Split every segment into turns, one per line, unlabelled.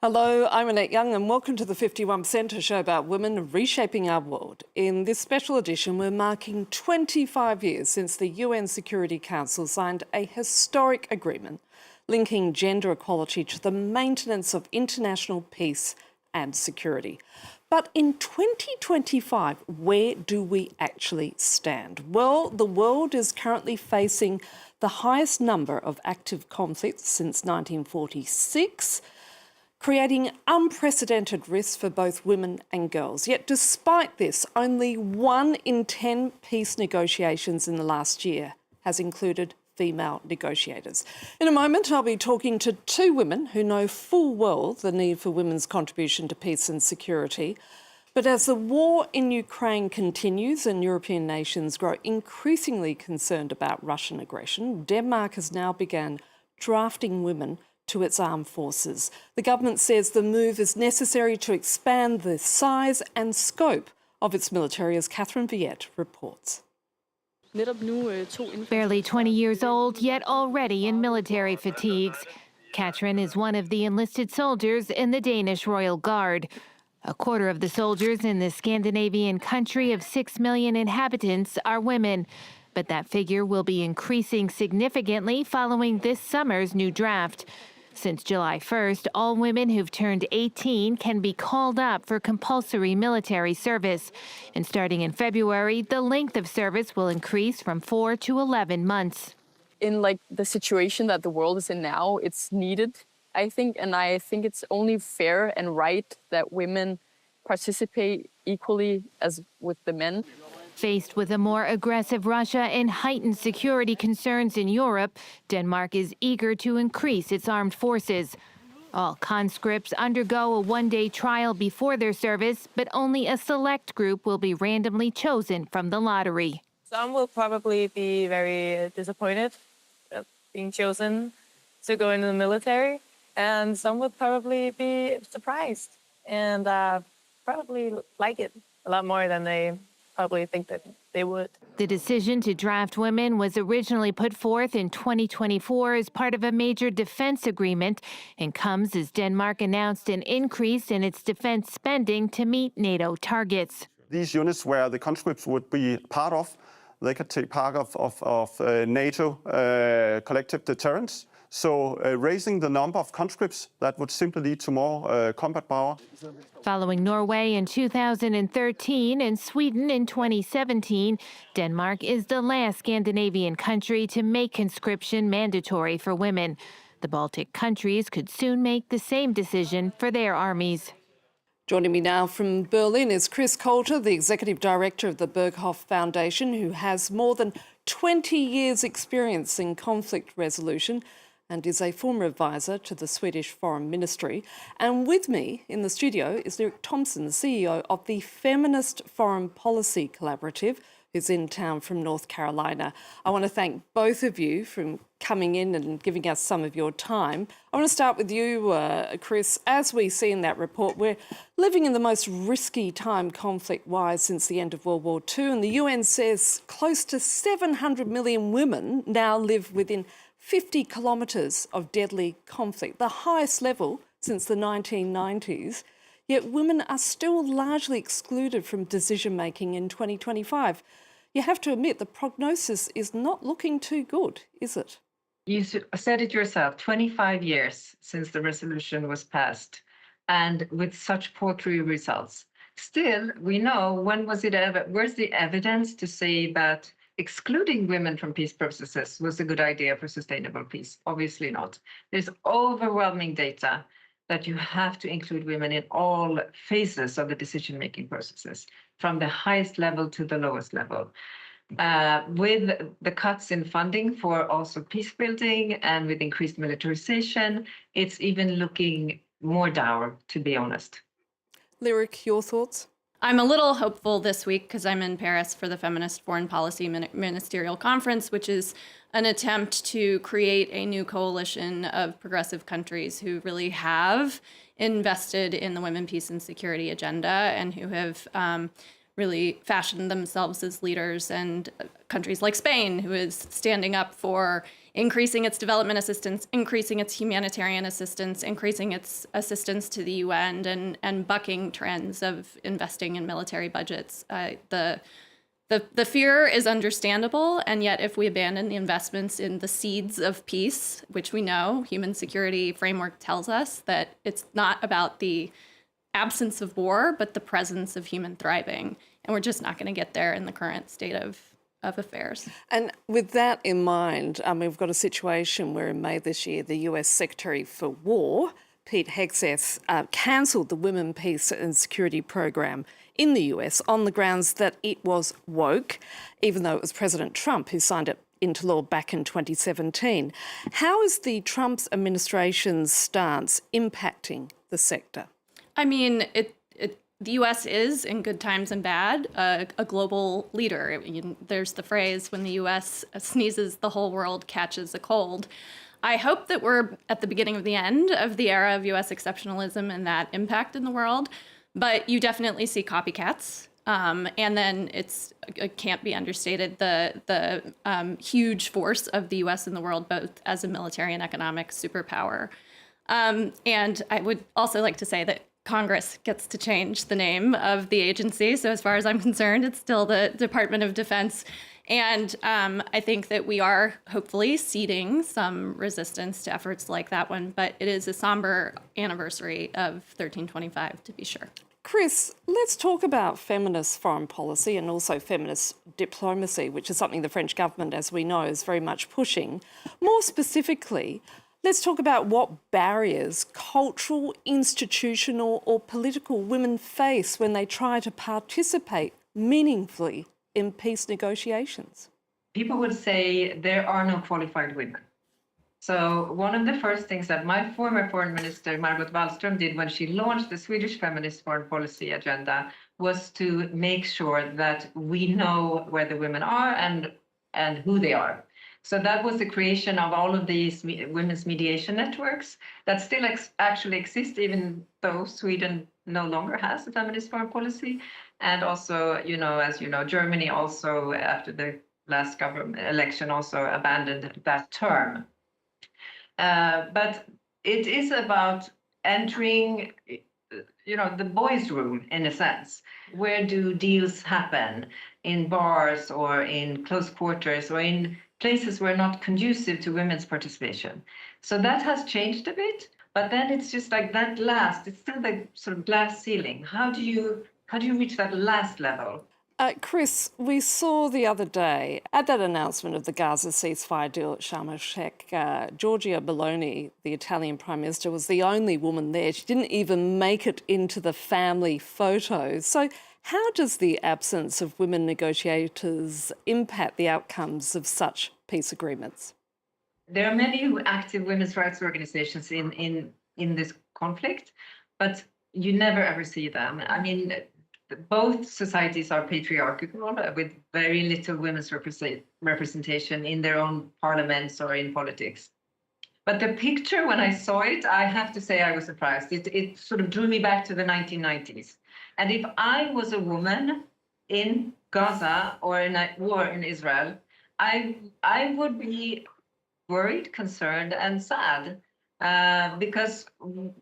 Hello, I'm Annette Young and welcome to the 51%, a show about women reshaping our world. In this special edition, we're marking 25 years since the UN Security Council signed a historic agreement linking gender equality to the maintenance of international peace and security. But in 2025, where do we actually stand? Well, the world is currently facing the highest number of active conflicts since 1946, creating unprecedented risks for both women and girls. Yet despite this, only 1 in 10 peace negotiations in the last year has included female negotiators. In a moment, I'll be talking to two women who know full well the need for women's contribution to peace and security. But as the war in Ukraine continues and European nations grow increasingly concerned about Russian aggression, Denmark has now begun drafting women to its armed forces. The government says the move is necessary to expand the size and scope of its military, as Catherine Viette reports.
Barely 20 years old, yet already in military fatigues. Katrin is one of the enlisted soldiers in the Danish Royal Guard. A quarter of the soldiers in this Scandinavian country of 6 million inhabitants are women. But that figure will be increasing significantly following this summer's new draft. Since July 1st, all women who've turned 18 can be called up for compulsory military service. And starting in February, the length of service will increase from 4 to 11 months.
In the situation that the world is in now, it's needed, I think, and I think it's only fair and right that women participate equally as with the men.
Faced with a more aggressive Russia and heightened security concerns in Europe, Denmark is eager to increase its armed forces. All conscripts undergo a one-day trial before their service, but only a select group will be randomly chosen from the lottery.
Some will probably be very disappointed at being chosen to go into the military, and some will probably be surprised and probably like it a lot more than they probably think that they would.
The decision to draft women was originally put forth in 2024 as part of a major defense agreement and comes as Denmark announced an increase in its defense spending to meet NATO targets.
These units where the conscripts would be part of, they could take part of NATO collective deterrence. So raising the number of conscripts, that would simply lead to more combat power.
Following Norway in 2013 and Sweden in 2017, Denmark is the last Scandinavian country to make conscription mandatory for women. The Baltic countries could soon make the same decision for their armies.
Joining me now from Berlin is Chris Coulter, the Executive Director of the Berghof Foundation, who has more than 20 years' experience in conflict resolution and is a former advisor to the Swedish Foreign Ministry. And with me in the studio is Thompson, the CEO of the Feminist Foreign Policy Collaborative, who's in town from North Carolina. I want to thank both of you for coming in and giving us some of your time. I want to start with you, Chris. As we see in that report, we're living in the most risky time conflict-wise since the end of World War II, and the UN says close to 700 million women now live within 50 kilometres of deadly conflict, the highest level since the 1990s. Yet women are still largely excluded from decision-making in 2025. You have to admit the prognosis is not looking too good, is it?
You said it yourself, 25 years since the resolution was passed, and with such paltry results. Still, we know, where's the evidence to say that excluding women from peace processes was a good idea for sustainable peace? Obviously not. There's overwhelming data that you have to include women in all phases of the decision-making processes, from the highest level to the lowest level. With the cuts in funding for also peace building and with increased militarization, it's even looking more dour, to be honest.
Lyric, your thoughts?
I'm a little hopeful this week because I'm in Paris for the Feminist Foreign Policy Ministerial Conference, which is an attempt to create a new coalition of progressive countries who really have invested in the women, peace, and security agenda and who have really fashioned themselves as leaders, and countries like Spain, who is standing up for increasing its development assistance, increasing its humanitarian assistance, increasing its assistance to the UN, and bucking trends of investing in military budgets. The fear is understandable, and yet if we abandon the investments in the seeds of peace, which we know human security framework tells us that it's not about the absence of war, but the presence of human thriving. And we're just not going to get there in the current state of affairs.
And with that in mind, we've got a situation where in May this year, the US Secretary for War, Pete Hegseth, cancelled the Women, Peace and Security Program in the US on the grounds that it was woke, even though it was President Trump who signed it into law back in 2017. How is the Trump administration's stance impacting the sector?
I mean, the U.S. is, in good times and bad, a global leader. There's the phrase, when the U.S. sneezes, the whole world catches a cold. I hope that we're at the beginning of the end of the era of U.S. exceptionalism and that impact in the world. But you definitely see copycats. And then it can't be understated, the huge force of the U.S. in the world, both as a military and economic superpower. And I would also like to say that Congress gets to change the name of the agency. So as far as I'm concerned, it's still the Department of Defense. And I think that we are hopefully seeding some resistance to efforts like that one. But it is a somber anniversary of 1325, to be sure.
Chris, let's talk about feminist foreign policy and also feminist diplomacy, which is something the French government, as we know, is very much pushing. More specifically, let's talk about what barriers, cultural, institutional or political, women face when they try to participate meaningfully in peace negotiations.
People would say there are no qualified women. So one of the first things that my former foreign minister, Margot Wallström, did when she launched the Swedish Feminist Foreign Policy agenda was to make sure that we know where the women are and who they are. So that was the creation of all of these women's mediation networks that still actually exist, even though Sweden no longer has a feminist foreign policy. And also, as you know, Germany also, after the last government election, also abandoned that term. But it is about entering, the boys' room, in a sense. Where do deals happen? In bars or in close quarters or in places where not conducive to women's participation. So that has changed a bit, but then it's just like that it's still the sort of glass ceiling. How do you reach that last level?
Chris, we saw the other day at that announcement of the Gaza ceasefire deal at Sharm el-Sheikh, Giorgia Meloni, the Italian Prime Minister, was the only woman there. She didn't even make it into the family photos. So how does the absence of women negotiators impact the outcomes of such peace agreements?
There are many active women's rights organizations in this conflict, but you never ever see them. I mean, both societies are patriarchal with very little women's representation in their own parliaments or in politics. But the picture, when I saw it, I have to say I was surprised. It sort of drew me back to the 1990s. And if I was a woman in Gaza or in a war in Israel, I would be worried, concerned, and sad. Because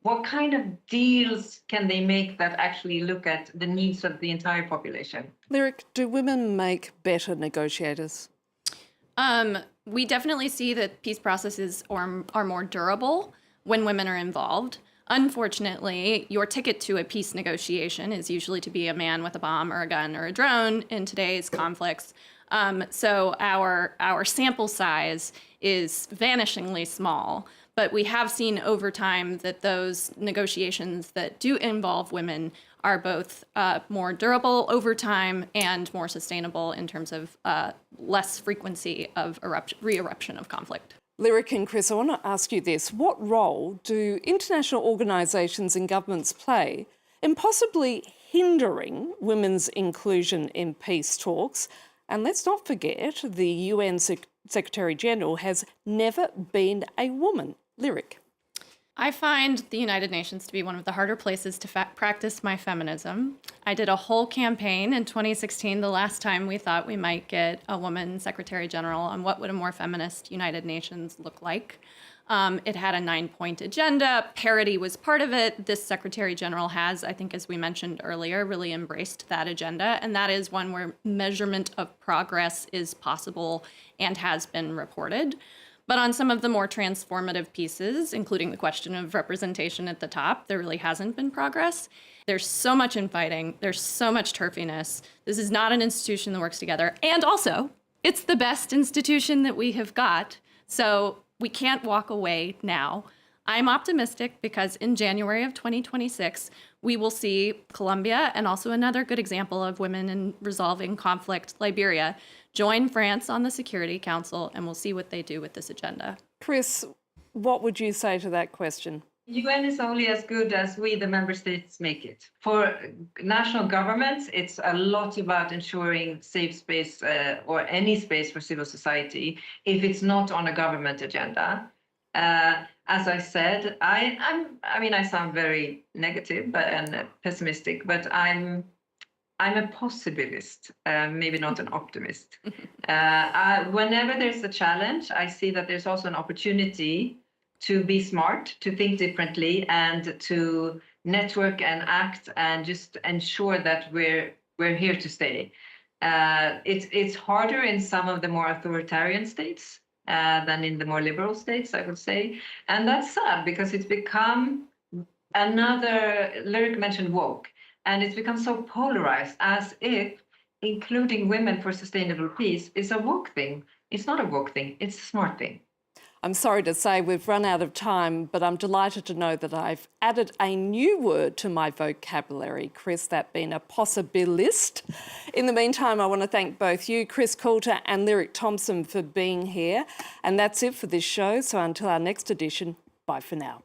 what kind of deals can they make that actually look at the needs of the entire population?
Lyric, do women make better negotiators?
We definitely see that peace processes are more durable when women are involved. Unfortunately, your ticket to a peace negotiation is usually to be a man with a bomb or a gun or a drone in today's conflicts. So our sample size is vanishingly small. But we have seen over time that those negotiations that do involve women are both more durable over time and more sustainable in terms of less frequency of re-eruption of conflict.
Lyric and Chris, I want to ask you this. What role do international organisations and governments play in possibly hindering women's inclusion in peace talks? And let's not forget, the UN Secretary-General has never been a woman. Lyric.
I find the United Nations to be one of the harder places to practice my feminism. I did a whole campaign in 2016, the last time we thought we might get a woman Secretary General, on what would a more feminist United Nations look like. It had a 9-point agenda. Parity was part of it. This Secretary General has, I think, as we mentioned earlier, really embraced that agenda. And that is one where measurement of progress is possible and has been reported. But on some of the more transformative pieces, including the question of representation at the top, there really hasn't been progress. There's so much infighting. There's so much turfiness. This is not an institution that works together. And also, it's the best institution that we have got. So we can't walk away now. I'm optimistic because in January of 2026, we will see Colombia, and also another good example of women in resolving conflict, Liberia, join France on the Security Council, and we'll see what they do with this agenda.
Chris, what would you say to that question?
UN is only as good as we, the member states, make it. For national governments, it's a lot about ensuring safe space or any space for civil society if it's not on a government agenda. As I said, I sound very negative and pessimistic, but I'm a possibilist, maybe not an optimist. Whenever there's a challenge, I see that there's also an opportunity to be smart, to think differently, and to network and act and just ensure that we're here to stay. It's harder in some of the more authoritarian states than in the more liberal states, I would say. And that's sad because it's become another, Lyric mentioned woke, and it's become so polarized as if including women for sustainable peace is a woke thing. It's not a woke thing, it's a smart thing.
I'm sorry to say we've run out of time, but I'm delighted to know that I've added a new word to my vocabulary, Chris, that being a possibilist. In the meantime, I want to thank both you, Chris Coulter and Lyric Thompson, for being here. And that's it for this show. So until our next edition, bye for now.